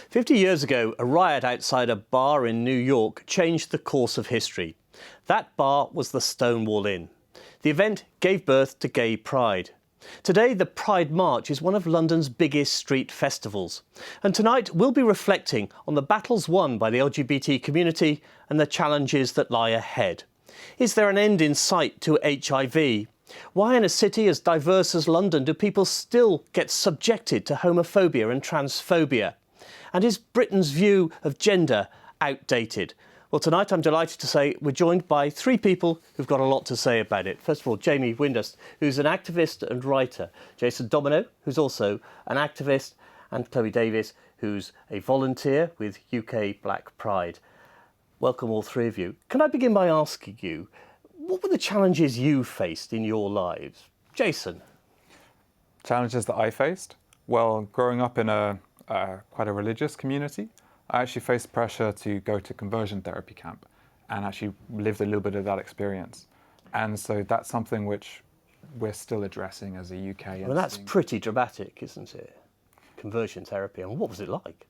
50 years ago, a riot outside a bar in New York changed the course of history. That bar was the Stonewall Inn. The event gave birth to gay pride. Today, the Pride March is one of London's biggest street festivals. And tonight, we'll be reflecting on the battles won by the LGBT community and the challenges that lie ahead. Is there an end in sight to HIV? Why in a city as diverse as London do people still get subjected to homophobia and transphobia? And is Britain's view of gender outdated? Well, tonight I'm delighted to say we're joined by three people who've got a lot to say about it. First of all, Jamie Windust, who's an activist and writer. Jason Domino, who's also an activist. And Chloe Davies, who's a volunteer with UK Black Pride. Welcome all three of you. Can I begin by asking you, what were the challenges you faced in your lives? Jason? Challenges that I faced? Well, growing up in quite a religious community, I actually faced pressure to go to conversion therapy camp and actually lived a little bit of that experience. And so that's something which we're still addressing as a UK. Well, that's pretty dramatic, isn't it? Conversion therapy. And what was it like?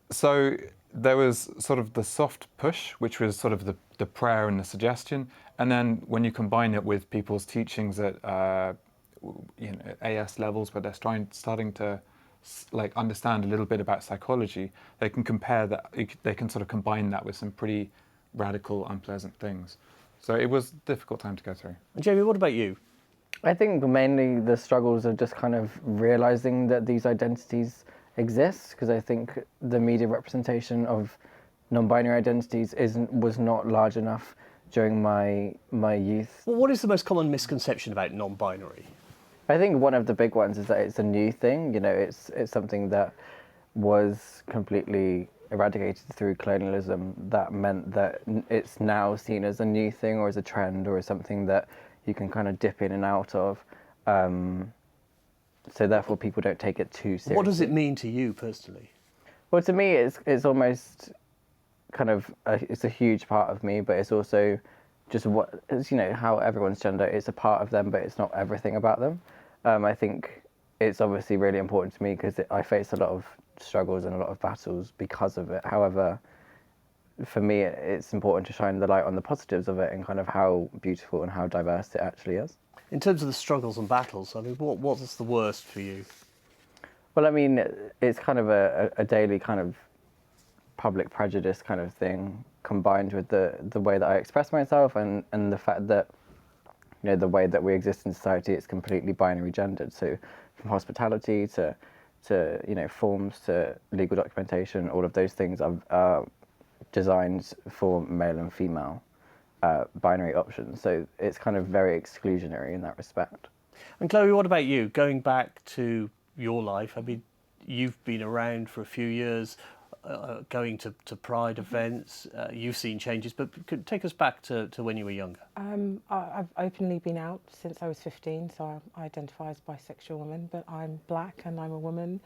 So there was sort of the soft push, which was sort of the prayer and the suggestion. And then when you combine it with people's teachings at AS levels, where they're starting to understand a little bit about psychology, they can compare that. They can sort of combine that with some pretty radical, unpleasant things. So it was a difficult time to go through. And Jamie, what about you? I think mainly the struggles of just kind of realising that these identities exist, because I think the media representation of non-binary identities was not large enough during my youth. Well, what is the most common misconception about non-binary? I think one of the big ones is that it's a new thing. You know, it's something that was completely eradicated through colonialism. That meant that it's now seen as a new thing or as a trend or as something that you can kind of dip in and out of. So therefore people don't take it too seriously. What does it mean to you personally? Well, to me, it's almost kind of, it's a huge part of me, but it's also just how everyone's gender, it's a part of them, but it's not everything about them. I think it's obviously really important to me because I face a lot of struggles and a lot of battles because of it. However, for me, it's important to shine the light on the positives of it and kind of how beautiful and how diverse it actually is. In terms of the struggles and battles, I mean, what's the worst for you? Well, I mean, it's kind of a daily kind of public prejudice kind of thing, combined with the way that I express myself and the fact that, you know, the way that we exist in society, it's completely binary gendered. So from hospitality to forms to legal documentation, all of those things are designed for male and female binary options. So it's kind of very exclusionary in that respect. And Chloe, what about you? Going back to your life, I mean, you've been around for a few years, going to Pride events, you've seen changes, but could take us back to when you were younger. I've openly been out since I was 15, so I identify as a bisexual woman, but I'm black and I'm a woman.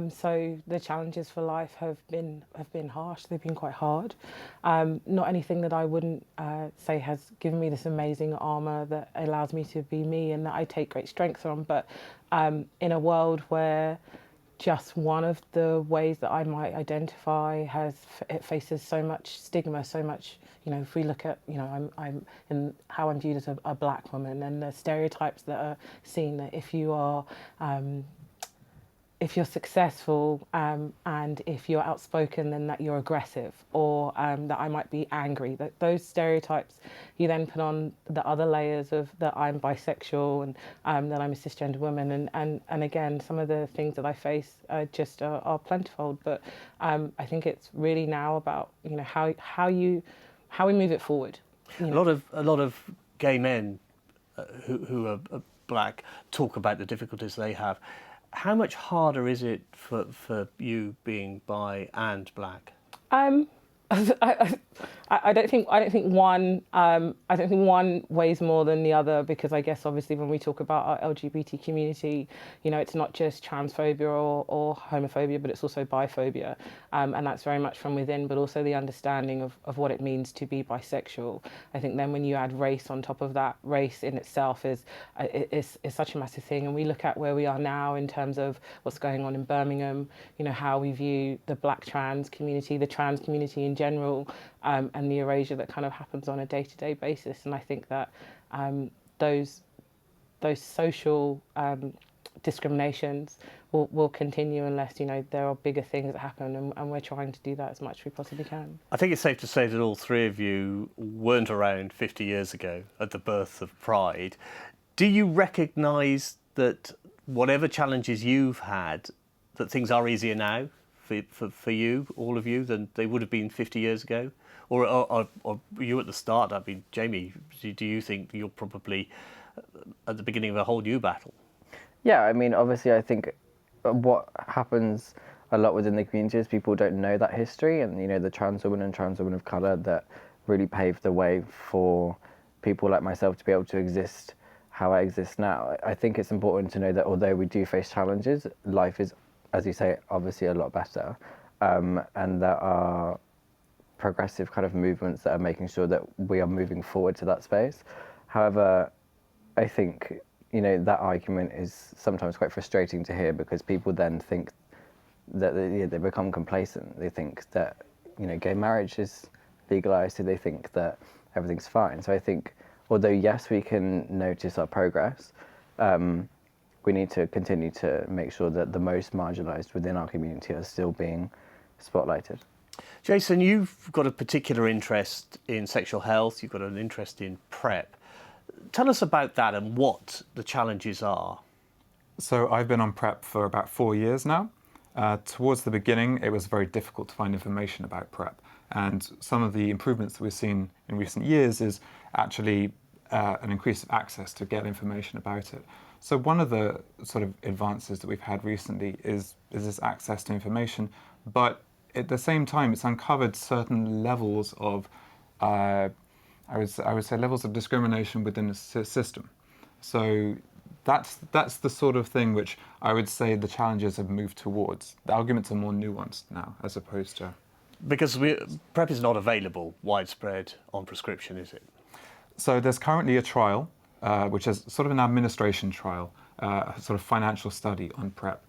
So the challenges for life have been harsh. They've been quite hard. Not anything that I wouldn't say has given me this amazing armour that allows me to be me and that I take great strength from, but in a world where just one of the ways that I might identify it faces so much stigma, so much, if we look at, I'm in how I'm viewed as a black woman and the stereotypes that are seen, that if you are, if you're successful and if you're outspoken, then that you're aggressive, or that I might be angry. That those stereotypes, you then put on the other layers of that I'm bisexual and that I'm a cisgender woman, and again, some of the things that I face are plentiful. But I think it's really now about how we move it forward. A lot of gay men who are black talk about the difficulties they have. How much harder is it for you being bi and black? I don't think one weighs more than the other, because I guess obviously when we talk about our LGBT community, you know, it's not just transphobia or homophobia, but it's also biphobia, and that's very much from within, but also the understanding of what it means to be bisexual. I think then when you add race on top of that, race in itself is such a massive thing, and we look at where we are now in terms of what's going on in Birmingham, you know, how we view the black trans community, the trans community in general, and the erasure that kind of happens on a day-to-day basis. And I think that those social discriminations will continue unless, you know, there are bigger things that happen, and we're trying to do that as much as we possibly can. I think it's safe to say that all three of you weren't around 50 years ago at the birth of Pride. Do you recognise that whatever challenges you've had, that things are easier now for you, all of you, than they would have been 50 years ago? Or you at the start? I mean, Jamie, do you think you're probably at the beginning of a whole new battle? Yeah, I mean, obviously, I think what happens a lot within the community is people don't know that history, and, you know, the trans women and trans women of colour that really paved the way for people like myself to be able to exist how I exist now. I think it's important to know that although we do face challenges, life is, as you say, obviously a lot better, and there are progressive kind of movements that are making sure that we are moving forward to that space. However, I think, you know, that argument is sometimes quite frustrating to hear, because people then think that they become complacent. They think that, you know, gay marriage is legalised, so they think that everything's fine. So I think, although yes, we can notice our progress, we need to continue to make sure that the most marginalised within our community are still being spotlighted. Jason, you've got a particular interest in sexual health, you've got an interest in PrEP. Tell us about that and what the challenges are. So I've been on PrEP for about 4 years now. Towards the beginning, it was very difficult to find information about PrEP. And some of the improvements that we've seen in recent years is actually an increase of access to get information about it. So one of the sort of advances that we've had recently is this access to information, but at the same time, it's uncovered certain levels of, I would say levels of discrimination within the system. So that's the sort of thing which I would say the challenges have moved towards. The arguments are more nuanced now, as opposed to... Because PrEP is not available widespread on prescription, is it? So there's currently a trial, which is sort of an administration trial, a sort of financial study on PrEP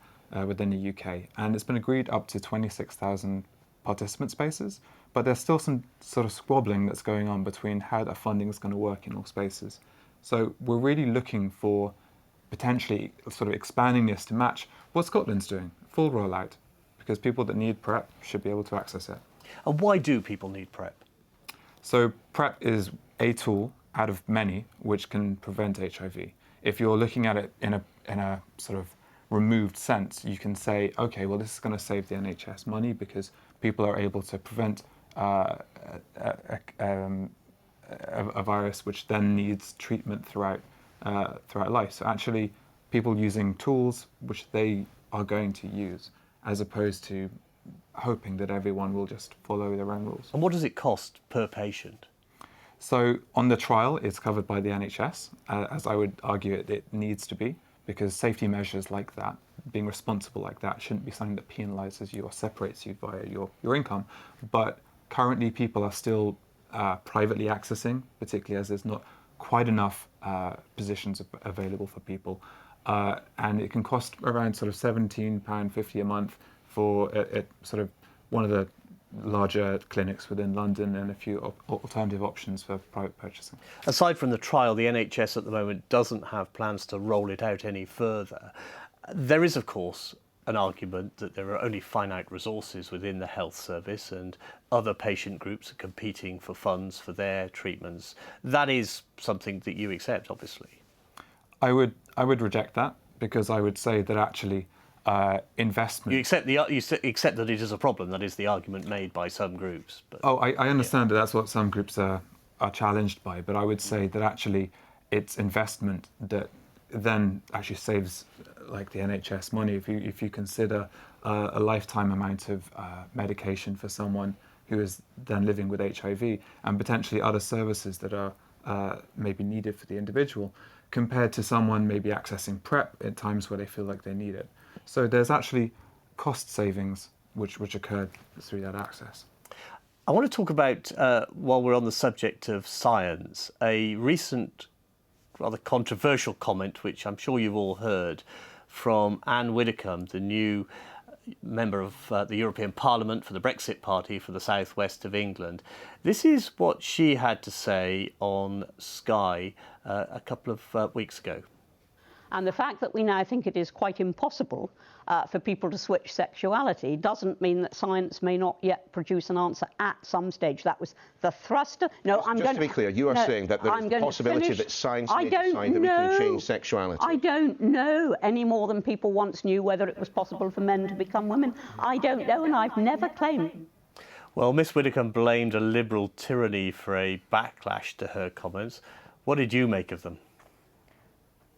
within the UK. And it's been agreed up to 26,000 participant spaces, but there's still some sort of squabbling that's going on between how that funding is going to work in all spaces. So we're really looking for potentially sort of expanding this to match what Scotland's doing, full rollout, because people that need PrEP should be able to access it. And why do people need PrEP? So PrEP is a tool out of many which can prevent HIV. If you're looking at it in a sort of removed sense, you can say, okay, well, this is going to save the NHS money because people are able to prevent a virus which then needs treatment throughout life. So actually, people using tools which they are going to use, as opposed to hoping that everyone will just follow their own rules. And what does it cost per patient? So on the trial, it's covered by the NHS, as I would argue it needs to be, because safety measures like that, being responsible like that, shouldn't be something that penalises you or separates you via your income. But currently people are still privately accessing, particularly as there's not quite enough positions available for people. And it can cost around sort of £17.50 a month for sort of one of the larger clinics within London, and a few alternative options for private purchasing. Aside from the trial, the NHS at the moment doesn't have plans to roll it out any further. There is, of course, an argument that there are only finite resources within the health service, and other patient groups are competing for funds for their treatments. That is something that you accept, obviously. I would reject that, because I would say that actually investment... You accept that it is a problem. That is the argument made by some groups. But, I understand that that's what some groups are challenged by, but I would say that actually it's investment that then actually saves like the NHS money. If you consider a lifetime amount of medication for someone who is then living with HIV, and potentially other services that are maybe needed for the individual, compared to someone maybe accessing PrEP at times where they feel like they need it. So there's actually cost savings which occurred through that access. I want to talk about, while we're on the subject of science, a recent rather controversial comment, which I'm sure you've all heard, from Anne Widdecombe, the new member of the European Parliament for the Brexit Party for the southwest of England. This is what she had to say on Sky a couple of weeks ago. And the fact that we now think it is quite impossible for people to switch sexuality doesn't mean that science may not yet produce an answer at some stage. That was the thrust. No, Just to be clear, you are saying that there is a possibility that science may decide that we can change sexuality. I don't know any more than people once knew whether it was possible for men to become women. I don't know, and I've never claimed. Well, Miss Widdecombe blamed a liberal tyranny for a backlash to her comments. What did you make of them?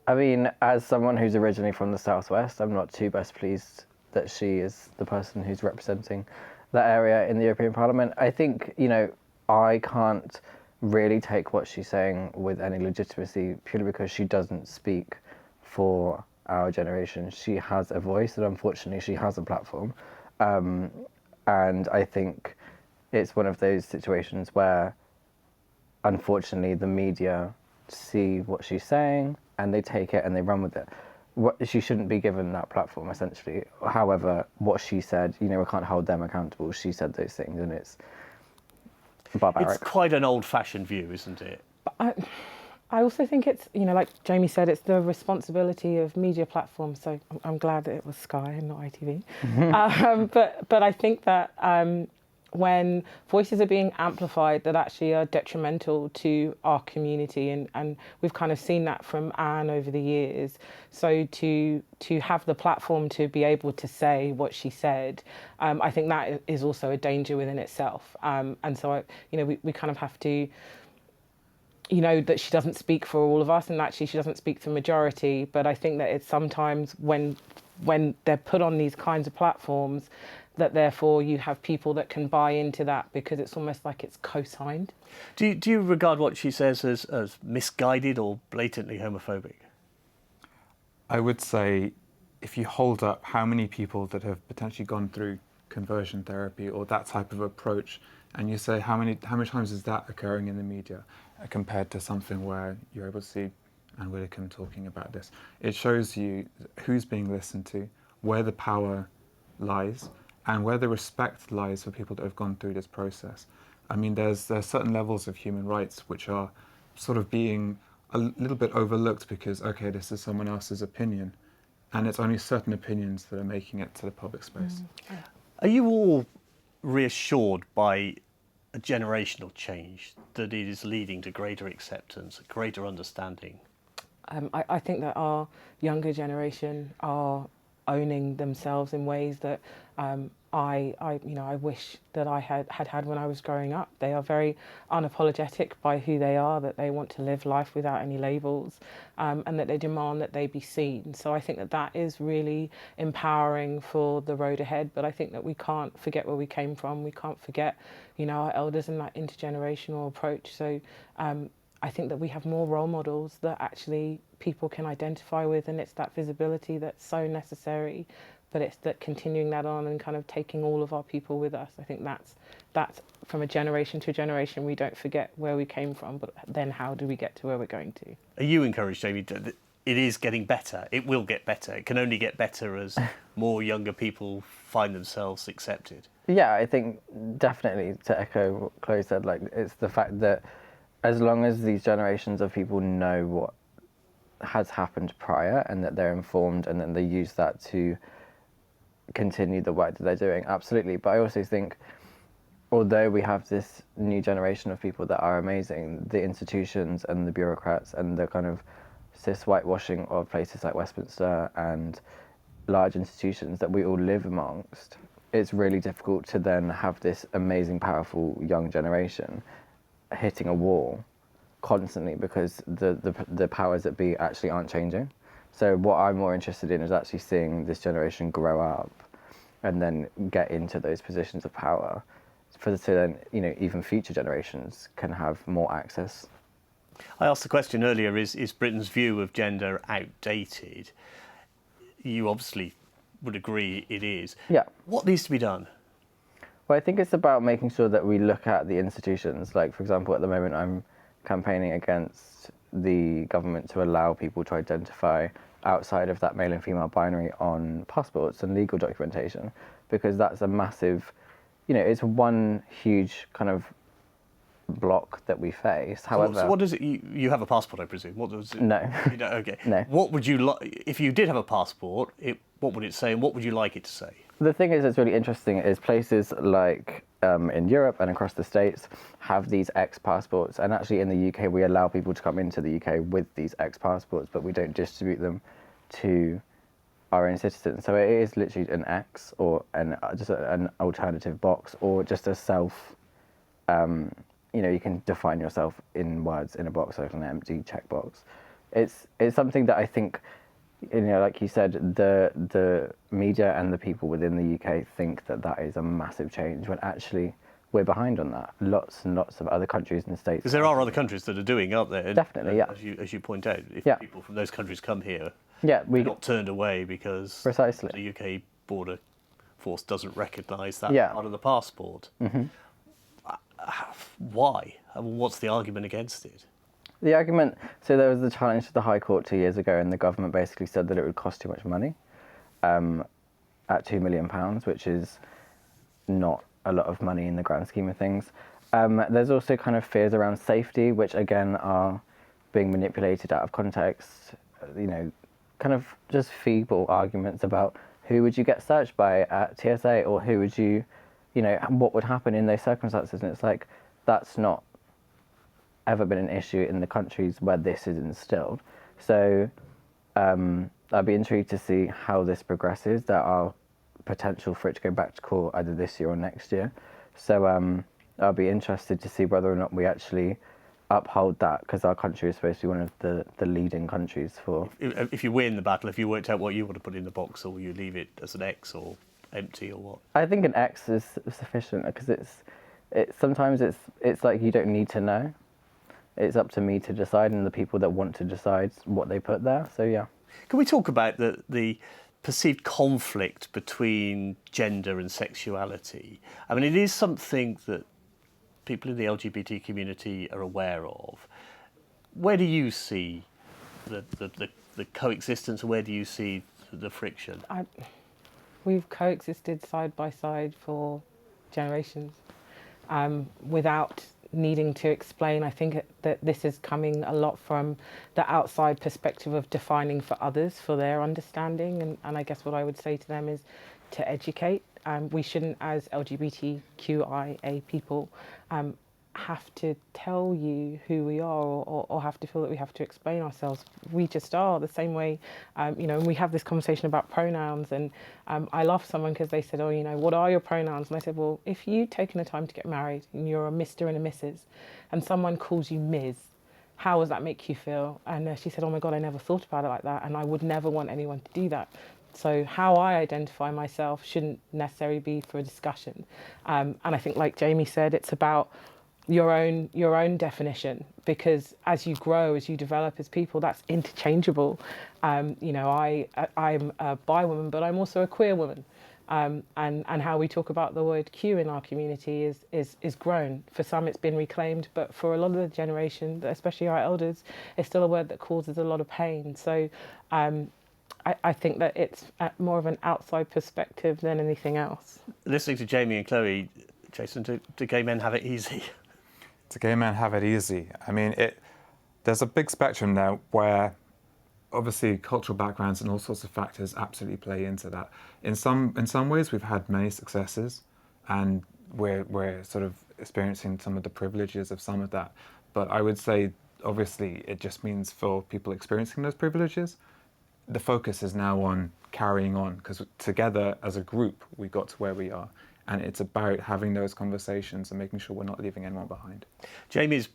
I mean, as someone who's originally from the southwest, I'm not too best pleased that she is the person who's representing that area in the European Parliament. I think, you know, I can't really take what she's saying with any legitimacy purely because she doesn't speak for our generation. She has a voice, and unfortunately she has a platform. And I think it's one of those situations where, unfortunately, the media see what she's saying and they take it and they run with it. She shouldn't be given that platform, essentially. However, what she said, you know, we can't hold them accountable. She said those things, and it's barbaric. It's quite an old-fashioned view, isn't it? I also think it's, you know, like Jamie said, it's the responsibility of media platforms. So I'm glad that it was Sky and not ITV. But I think that when voices are being amplified that actually are detrimental to our community, and we've kind of seen that from Anne over the years. So to have the platform to be able to say what she said, I think that is also a danger within itself. And so, we kind of have to, you know, that she doesn't speak for all of us, and actually she doesn't speak for majority. But I think that it's sometimes when they're put on these kinds of platforms, that therefore you have people that can buy into that because it's almost like it's co-signed. Do you regard what she says as misguided or blatantly homophobic? I would say if you hold up how many people that have potentially gone through conversion therapy or that type of approach, and you say how many times is that occurring in the media compared to something where you're able to see Anne Widdecombe talking about this, it shows you who's being listened to, where the power lies, and where the respect lies for people that have gone through this process. I mean, there's certain levels of human rights which are sort of being a little bit overlooked because, okay, this is someone else's opinion, and it's only certain opinions that are making it to the public space. Are you all reassured by a generational change that it is leading to greater acceptance, greater understanding? I think that our younger generation are owning themselves in ways that I wish that I had when I was growing up. They are very unapologetic by who they are, that they want to live life without any labels, and that they demand that they be seen. So I think that is really empowering for the road ahead. But I think that we can't forget where we came from. We can't forget, our elders and that intergenerational approach. So I think that we have more role models that actually people can identify with, and it's that visibility that's so necessary. But it's that continuing that on and kind of taking all of our people with us. I think that's from a generation to generation. We don't forget where we came from, but then how do we get to where we're going to? Are you encouraged, Jamie, that it is getting better? It will get better. It can only get better as more younger people find themselves accepted. Yeah, I think definitely, to echo what Chloe said, like, it's the fact that as long as these generations of people know what has happened prior and that they're informed and then they use that to continue the work that they're doing, absolutely. But I also think, although we have this new generation of people that are amazing, the institutions and the bureaucrats and the kind of cis whitewashing of places like Westminster and large institutions that we all live amongst, it's really difficult to then have this amazing, powerful young generation hitting a wall constantly because the powers that be actually aren't changing. So what I'm more interested in is actually seeing this generation grow up and then get into those positions of power so then, you know, even future generations can have more access. I asked the question earlier, is Britain's view of gender outdated? You obviously would agree it is. Yeah. What needs to be done? Well, I think it's about making sure that we look at the institutions. Like, for example, at the moment I'm campaigning against the government to allow people to identify outside of that male and female binary on passports and legal documentation, because that's a massive, you know, it's one huge kind of block that we face. However, so what does it? You have a passport, I presume. What does it? No. You don't, okay. No. What would you like if you did have a passport? What would it say, and what would you like it to say? The thing is, that's really interesting is places like in Europe and across the States have these X passports, and actually in the UK we allow people to come into the UK with these X passports, but we don't distribute them to our own citizens. So it is literally an X or just an alternative box, or just a self. You know, you can define yourself in words in a box, like an empty checkbox. It's something that I think, you know, like you said, the media and the people within the UK think that is a massive change, when actually we're behind on that. Lots and lots of other countries and states. Because there are other countries that are doing, aren't there? Definitely, yeah. As you point out, if people from those countries come here, they're not turned away because precisely the UK border force doesn't recognise that part of the passport. Mm-hmm. Why? I mean, what's the argument against it? The argument, so there was the challenge to the High Court 2 years ago, and the government basically said that it would cost too much money, at £2 million, which is not a lot of money in the grand scheme of things. There's also kind of fears around safety, which again are being manipulated out of context, you know, kind of just feeble arguments about who would you get searched by at TSA, or who would you know, what would happen in those circumstances. And it's like, that's not ever been an issue in the countries where this is instilled. So I'd be intrigued to see how this progresses. There are potential for it to go back to court either this year or next year. So I'll be interested to see whether or not we actually uphold that, because our country is supposed to be one of the leading countries for... If you win the battle, if you worked out what you want to put in the box, or you leave it as an X or empty or what? I think an X is sufficient, because sometimes it's like you don't need to know. It's up to me to decide, and the people that want to decide what they put there. So yeah. Can we talk about the perceived conflict between gender and sexuality? I mean, it is something that people in the LGBT community are aware of. Where do you see the coexistence, and where do you see the friction? We've coexisted side by side for generations without needing to explain. I think that this is coming a lot from the outside perspective of defining for others, for their understanding. And I guess what I would say to them is to educate. We shouldn't, as LGBTQIA people, have to tell you who we are, or have to feel that we have to explain ourselves. We just are the same way, you know, and we have this conversation about pronouns, and I laughed someone because they said, oh, you know, what are your pronouns? And I said, well, if you've taken the time to get married and you're a Mr. and a Mrs. and someone calls you Ms., how does that make you feel? And she said, oh my God, I never thought about it like that, and I would never want anyone to do that. So how I identify myself shouldn't necessarily be for a discussion. And I think, like Jamie said, it's about your own definition, because as you grow, as you develop as people, that's interchangeable. You know, I'm a bi woman, but I'm also a queer woman. And how we talk about the word Q in our community is grown. For some, it's been reclaimed, but for a lot of the generation, especially our elders, it's still a word that causes a lot of pain. So I think that it's more of an outside perspective than anything else. Listening to Jamie and Chloe, Jason, do gay men have it easy? Do gay men have it easy? I mean, there's a big spectrum now where obviously cultural backgrounds and all sorts of factors absolutely play into that. In some ways, we've had many successes, and we're sort of experiencing some of the privileges of some of that. But I would say, obviously, it just means for people experiencing those privileges, the focus is now on carrying on, because together as a group, we got to where we are. And it's about having those conversations and making sure we're not leaving anyone behind. Jamie's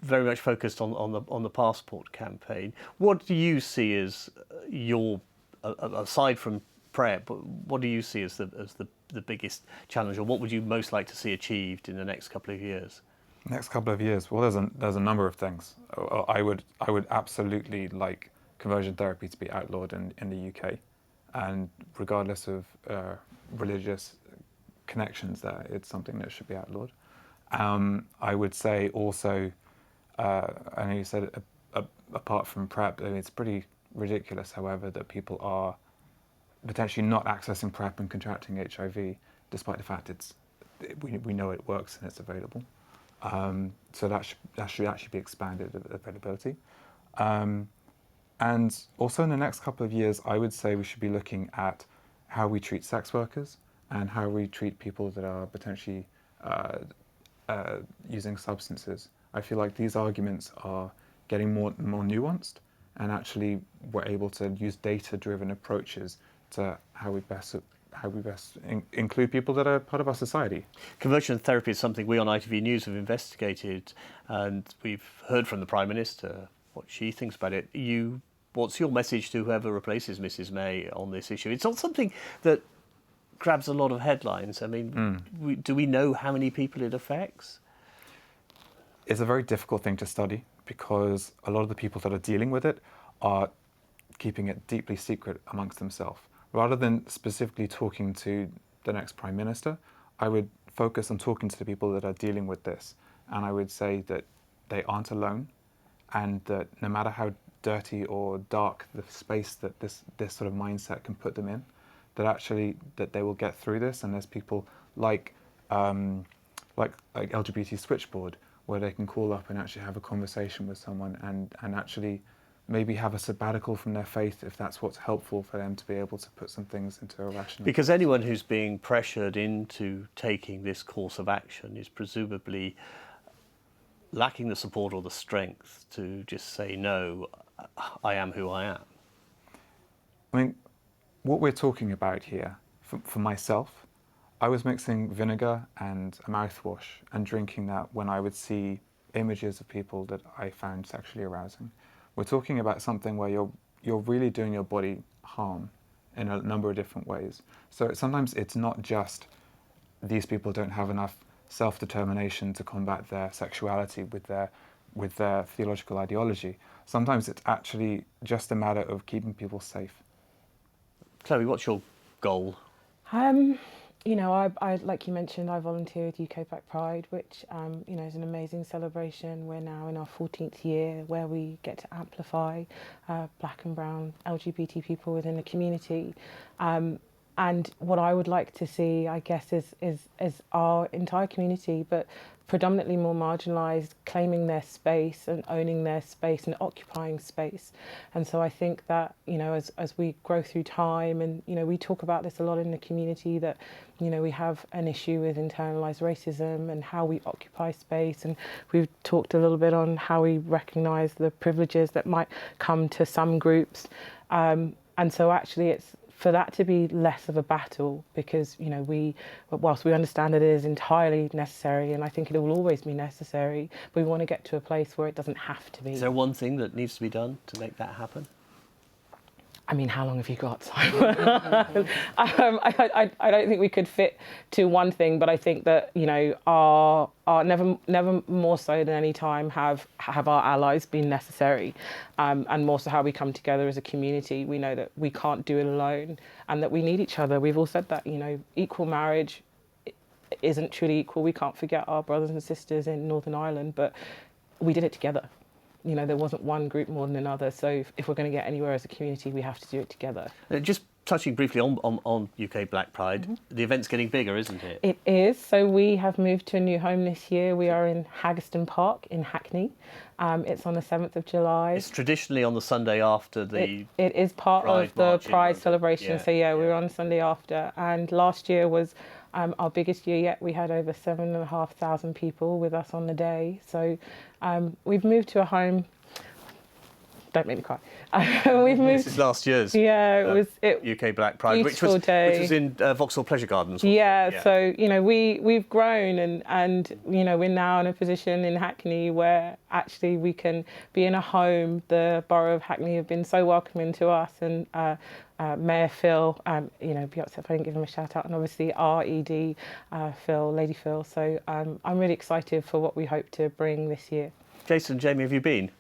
very much focused on the passport campaign. What do you see as your, aside from PrEP, what do you see as the biggest challenge, or what would you most like to see achieved in the next couple of years? Next couple of years, well, there's a number of things. I would absolutely like conversion therapy to be outlawed in the UK, and regardless of religious connections there, it's something that should be outlawed. I would say also, I know you said apart from PrEP, I mean, it's pretty ridiculous, however, that people are potentially not accessing PrEP and contracting HIV, despite the fact we know it works and it's available. So that should actually be expanded, availability. And also in the next couple of years, I would say we should be looking at how we treat sex workers and how we treat people that are potentially using substances. I feel like these arguments are getting more nuanced, and actually we're able to use data-driven approaches to how we best include people that are part of our society. Conversion therapy is something we on ITV News have investigated, and we've heard from the Prime Minister what she thinks about it. What's your message to whoever replaces Mrs May on this issue? It's not something that grabs a lot of headlines. I mean, do we know how many people it affects? It's a very difficult thing to study because a lot of the people that are dealing with it are keeping it deeply secret amongst themselves. Rather than specifically talking to the next Prime Minister, I would focus on talking to the people that are dealing with this. And I would say that they aren't alone, and that no matter how dirty or dark the space that this sort of mindset can put them in, that they will get through this. And there's people like LGBT Switchboard, where they can call up and actually have a conversation with someone and actually maybe have a sabbatical from their faith if that's what's helpful for them to be able to put some things into a rational. Because anyone who's being pressured into taking this course of action is presumably lacking the support or the strength to just say, no, I am who I am. I mean, what we're talking about here, for myself, I was mixing vinegar and a mouthwash and drinking that when I would see images of people that I found sexually arousing. We're talking about something where you're really doing your body harm in a number of different ways. So sometimes it's not just these people don't have enough self-determination to combat their sexuality with their theological ideology. Sometimes it's actually just a matter of keeping people safe. Chloe, what's your goal? You know, I like you mentioned, I volunteer with UK Black Pride, which, you know, is an amazing celebration. We're now in our 14th year where we get to amplify black and brown LGBT people within the community. And what I would like to see, I guess, is our entire community, but predominantly more marginalised, claiming their space and owning their space and occupying space. And so I think that, you know, as we grow through time, and, you know, we talk about this a lot in the community, that, you know, we have an issue with internalised racism and how we occupy space. And we've talked a little bit on how we recognise the privileges that might come to some groups. And so actually it's for that to be less of a battle, because, you know, whilst we understand that it is entirely necessary, and I think it will always be necessary, we want to get to a place where it doesn't have to be. Is there one thing that needs to be done to make that happen? I mean, how long have you got, Simon? I don't think we could fit to one thing, but I think that, you know, our never more so than any time have our allies been necessary, and more so how we come together as a community. We know that we can't do it alone, and that we need each other. We've all said that, you know, equal marriage isn't truly equal. We can't forget our brothers and sisters in Northern Ireland, but we did it together. You know, there wasn't one group more than another. So if we're going to get anywhere as a community, we have to do it together. Just touching briefly on UK Black Pride, the event's getting bigger, isn't it? It is. So we have moved to a new home this year. We are in Haggerston Park in Hackney. It's on the 7th of July. It's traditionally on the Sunday after the It is part of the Pride celebration. Yeah, so we were on the Sunday after. And last year was our biggest year yet. We had over 7,500 people with us on the day. So we've moved to a home. don't make me cry. We've moved. This is last year's. Yeah, it was UK Black Pride, which was in Vauxhall Pleasure Gardens. Yeah, so we've grown, and we're now in a position in Hackney where actually we can be in a home. The Borough of Hackney have been so welcoming to us, and Mayor Phil, be upset if I didn't give him a shout out, and obviously our ED, Phil, Lady Phil. So I'm really excited for what we hope to bring this year. Jason, Jamie, have you been?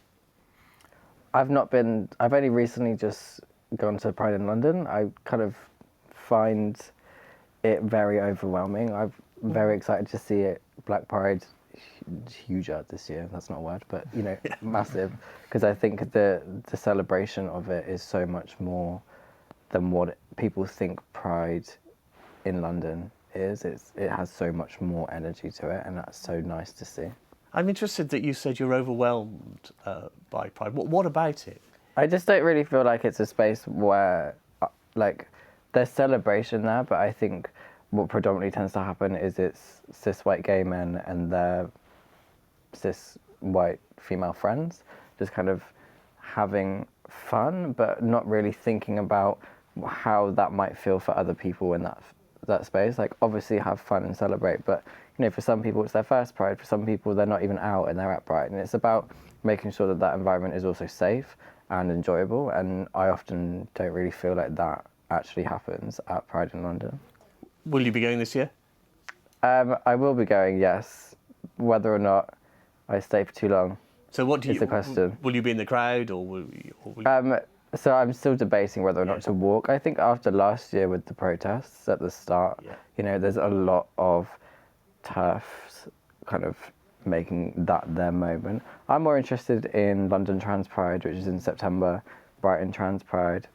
I've not been. I've only recently just gone to Pride in London. I kind of find it very overwhelming. I'm very excited to see it. Black Pride, huger this year. That's not a word, but massive. Because I think the celebration of it is so much more than what people think Pride in London is. It has so much more energy to it, and that's so nice to see. I'm interested that you said you're overwhelmed by Pride. What about it? I just don't really feel like it's a space where, there's celebration there, but I think what predominantly tends to happen is it's cis white gay men and their cis white female friends just kind of having fun, but not really thinking about how that might feel for other people in that space. Like, obviously have fun and celebrate, but for some people it's their first Pride, for some people they're not even out and they're at Pride, and it's about making sure that environment is also safe and enjoyable, and I often don't really feel like that actually happens at Pride in London. Will you be going this year? I will be going, yes. Whether or not I stay for too long. So what do you? Is the question. Will you be in the crowd, or will you... So I'm still debating whether or not to walk. I think after last year with the protests at the start, there's a lot of TERFs kind of making that their moment. I'm more interested in London Trans Pride, which is in September, Brighton Trans Pride,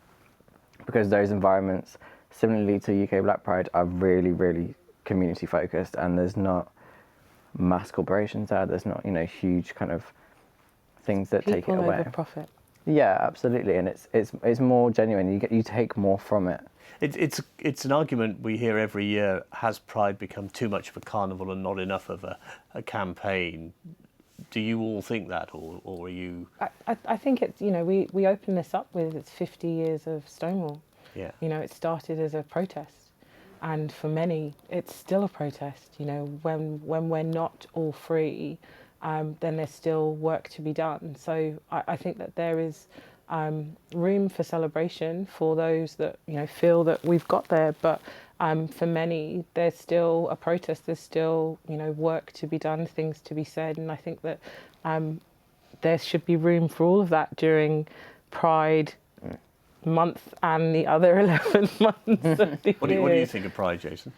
because those environments, similarly to UK Black Pride, are really, really community focused, and there's not mass corporations there. There's not huge kind of things that take it away. People over profit. Yeah, absolutely, and it's more genuine. You take more from it. It's an argument we hear every year. Has Pride become too much of a carnival and not enough of a campaign? Do you all think that, or are you? I think it's we open this up with it's 50 years of Stonewall. Yeah. It started as a protest, and for many it's still a protest. When we're not all free, then there's still work to be done. So I think that there is room for celebration for those that feel that we've got there, but for many there's still a protest. There's still work to be done, things to be said, and I think that there should be room for all of that during Pride month and the other 11 months of the What do you think of Pride, Jason?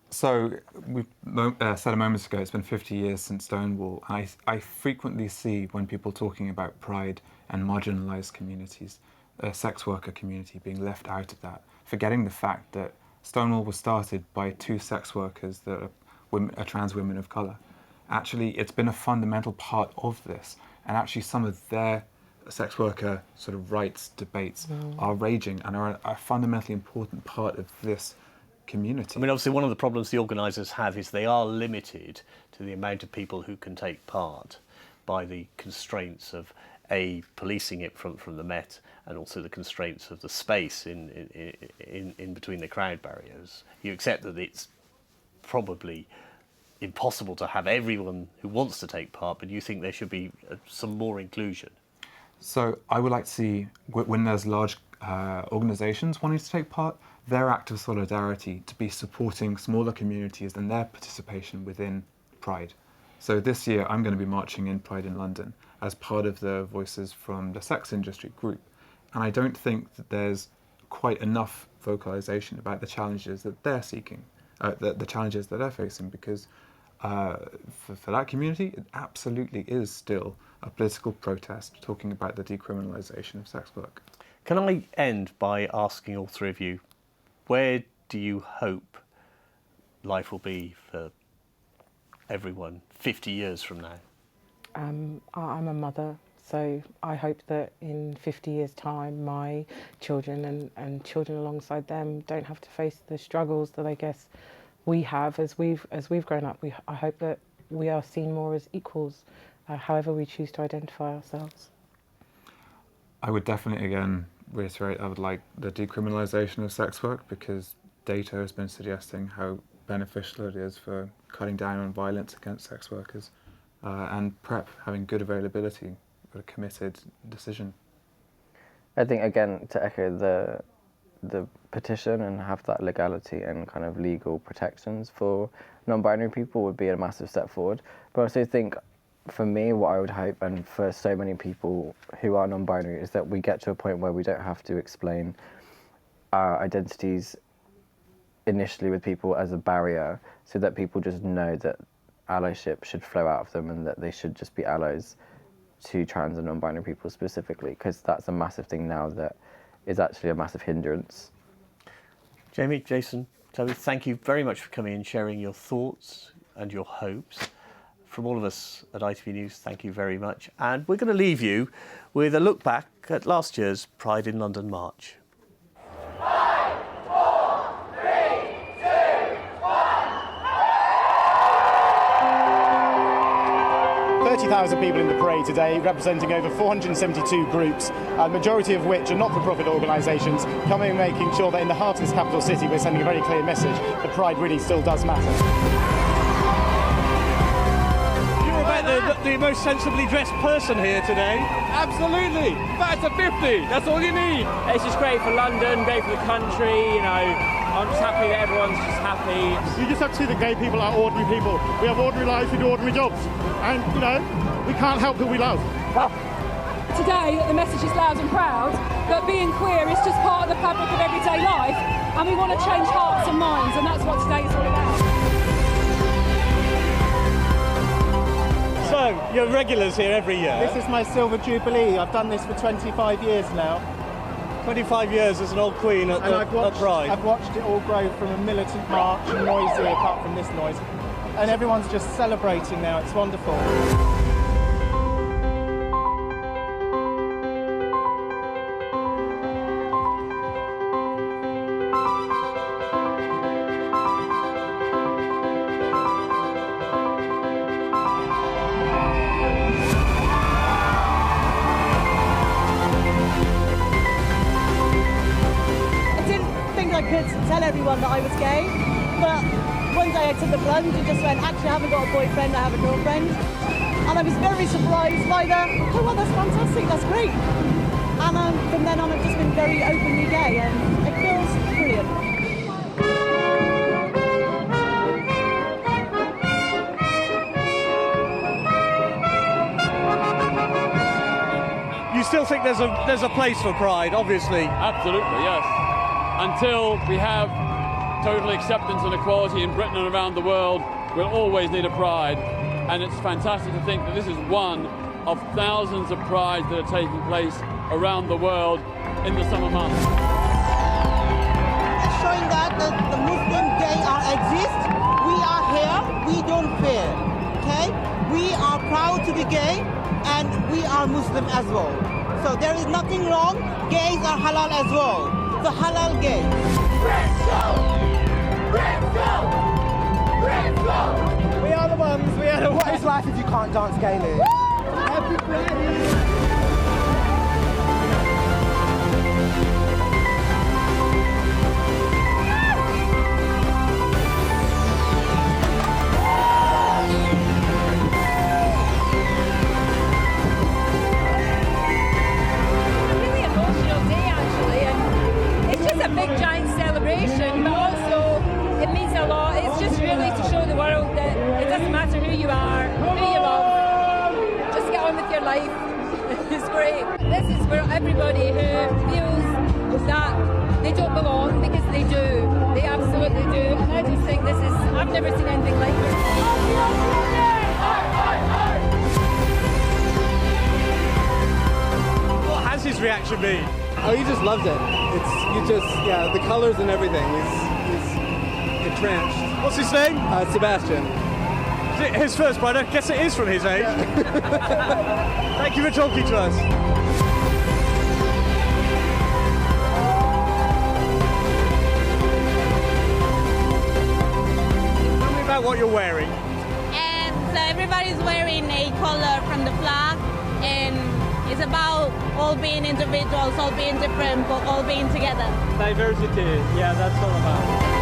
So we said a moment ago, it's been 50 years since Stonewall. I frequently see when people talking about Pride and marginalised communities, a sex worker community being left out of that, forgetting the fact that Stonewall was started by 2 sex workers that are trans women of colour. Actually, it's been a fundamental part of this, and actually some of their sex worker sort of rights debates are raging and are a fundamentally important part of this community. I mean, obviously one of the problems the organisers have is they are limited to the amount of people who can take part by the constraints of policing it from the Met, and also the constraints of the space in between the crowd barriers. You accept that it's probably impossible to have everyone who wants to take part, but you think there should be some more inclusion. So I would like to see, when there's large organisations wanting to take part, their act of solidarity to be supporting smaller communities and their participation within Pride. So this year I'm going to be marching in Pride in London as part of the Voices from the Sex Industry group. And I don't think that there's quite enough vocalisation about the challenges that they're seeking, the challenges that they're facing, because for that community, it absolutely is still a political protest talking about the decriminalisation of sex work. Can I end by asking all three of you, where do you hope life will be for everyone 50 years from now? I'm a mother, so I hope that in 50 years' time my children and children alongside them don't have to face the struggles that I guess we have as we've grown up. I hope that we are seen more as equals, however we choose to identify ourselves. I would definitely, again, reiterate I would like the decriminalisation of sex work, because data has been suggesting how beneficial it is for cutting down on violence against sex workers, and PrEP having good availability, a committed decision. I think, again, to echo the petition and have that legality and kind of legal protections for non-binary people would be a massive step forward. But I also think, for me, what I would hope, and for so many people who are non-binary, is that we get to a point where we don't have to explain our identities initially with people as a barrier, so that people just know that allyship should flow out of them and that they should just be allies to trans and non-binary people specifically, because that's a massive thing now that is actually a massive hindrance. Jamie, Jason, Chloe, thank you very much for coming and sharing your thoughts and your hopes. From all of us at ITV News, thank you very much. And we're going to leave you with a look back at last year's Pride in London March. 30,000 people in the parade today, representing over 472 groups, the majority of which are not-for-profit organisations, coming and making sure that in the heart of this capital city we're sending a very clear message that Pride really still does matter. You're about the most sensibly dressed person here today. Absolutely! That's a 50, that's all you need! It's just great for London, great for the country, you know. I'm just happy that everyone's just happy. You just have to see that gay people are ordinary people. We have ordinary lives, we do ordinary jobs. And, you know, we can't help who we love. Today, the message is loud and proud that being queer is just part of the fabric of everyday life, and we want to change hearts and minds, and that's what today is all about. So, you're regulars here every year? This is my Silver Jubilee. I've done this for 25 years now. 25 years as an old queen at Pride. I've watched it all grow from a militant march and noisy, apart from this noise. And everyone's just celebrating now. It's wonderful. Tell everyone that I was gay, but one day I took the plunge and just went, actually I haven't got a boyfriend, I have a girlfriend. And I was very surprised by oh well, that's fantastic, that's great. And from then on I've just been very openly gay, and it feels brilliant. You still think there's a place for Pride, obviously? Absolutely, yes. Until we have total acceptance and equality in Britain and around the world, we'll always need a Pride. And it's fantastic to think that this is one of thousands of prides that are taking place around the world in the summer months. It's showing that the Muslim gay exist. We are here, we don't fear, okay? We are proud to be gay, and we are Muslim as well. So there is nothing wrong, gays are halal as well. The halal gay. We are the ones, we are the ones. What is life if you can't dance gaily? Happy Friday! A big giant celebration, but also it means a lot. It's just really to show the world that it doesn't matter who you are, who you love, just get on with your life. It's great. This is for everybody who feels that they don't belong, because they do. They absolutely do. And I just think I've never seen anything like this. What has his reaction been? Oh, he just loves it. The colours and everything. He's entranced. What's his name? Sebastian. Is it his first Pride? I guess it is from his age. Yeah. Thank you for talking to us. Tell me about what you're wearing. So everybody's wearing a colour from the flag, and It's about all being individuals, all being different, but all being together. Diversity, yeah, that's all about.